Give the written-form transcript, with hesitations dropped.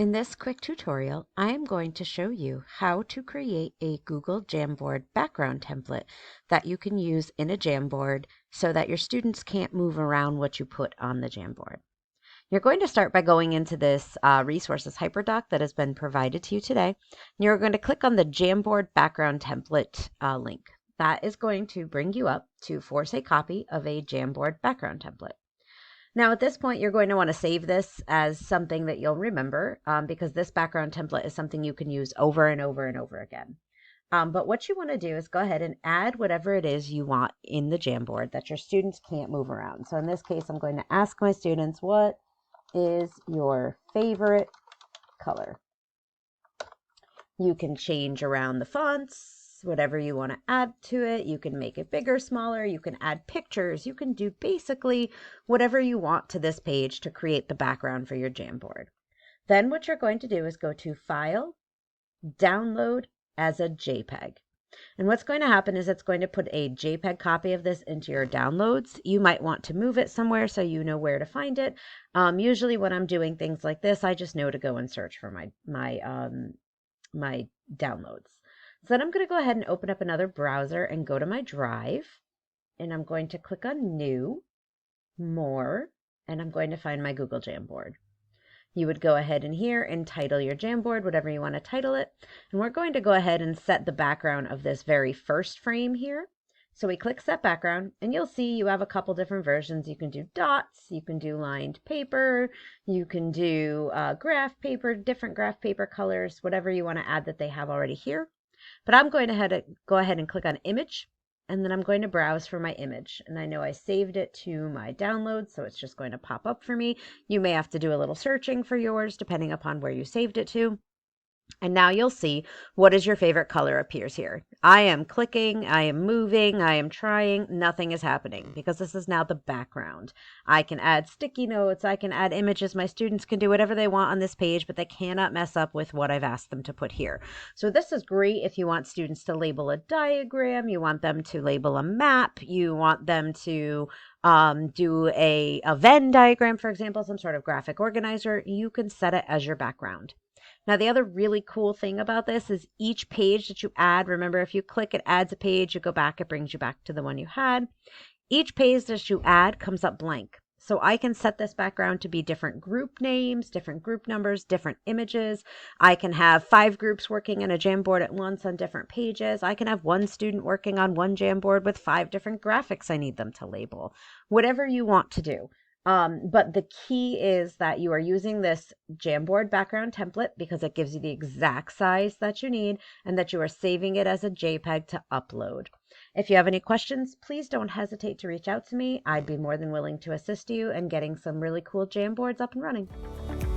In this quick tutorial, I am going to show you how to create a Google Jamboard background template that you can use in a Jamboard so that your students can't move around what you put on the Jamboard. You're going to start by going into this resources hyperdoc that has been provided to you today. You're going to click on the Jamboard background template link. That is going to bring you up to force a copy of a Jamboard background template. Now at this point, you're going to want to save this as something that you'll remember because this background template is something you can use over and over and over again. But what you want to do is go ahead and add whatever it is you want in the Jamboard that your students can't move around. So in this case, I'm going to ask my students, what is your favorite color? You can change around the fonts, whatever you want to add to it. You can make it bigger, smaller. You can add pictures. You can do basically whatever you want to this page to create the background for your Jamboard. Then what you're going to do is go to File, Download as a JPEG. And what's going to happen is it's going to put a JPEG copy of this into your downloads. You might want to move it somewhere so you know where to find it. Usually when I'm doing things like this, I just know to go and search for my downloads. So then I'm going to go ahead and open up another browser and go to my drive. And I'm going to click on New, More, and I'm going to find my Google Jamboard. You would go ahead in here and title your Jamboard, whatever you want to title it. And we're going to go ahead and set the background of this very first frame here. So we click Set Background, and you'll see you have a couple different versions. You can do dots, you can do lined paper, you can do graph paper, different graph paper colors, whatever you want to add that they have already here. But I'm going to go ahead and click on Image, and then I'm going to browse for my image. And I know I saved it to my downloads, so it's just going to pop up for me. You may have to do a little searching for yours, depending upon where you saved it to. And now you'll see what is your favorite color appears here. I am clicking, I am moving, I am trying, nothing is happening because this is now the background. I can add sticky notes, I can add images. My students can do whatever they want on this page, but they cannot mess up with what I've asked them to put here. So this is great if you want students to label a diagram, you want them to label a map, you want them to do a Venn diagram, for example, some sort of graphic organizer. You can set it as your background. Now, the other really cool thing about this is each page that you add, remember, if you click, it adds a page, you go back, it brings you back to the one you had. Each page that you add comes up blank. So I can set this background to be different group names, different group numbers, different images. I can have 5 groups working in a Jamboard at once on different pages. I can have one student working on one Jamboard with 5 different graphics I need them to label. Whatever you want to do. But the key is that you are using this Jamboard background template because it gives you the exact size that you need and that you are saving it as a JPEG to upload. If you have any questions, please don't hesitate to reach out to me. I'd be more than willing to assist you in getting some really cool Jamboards up and running.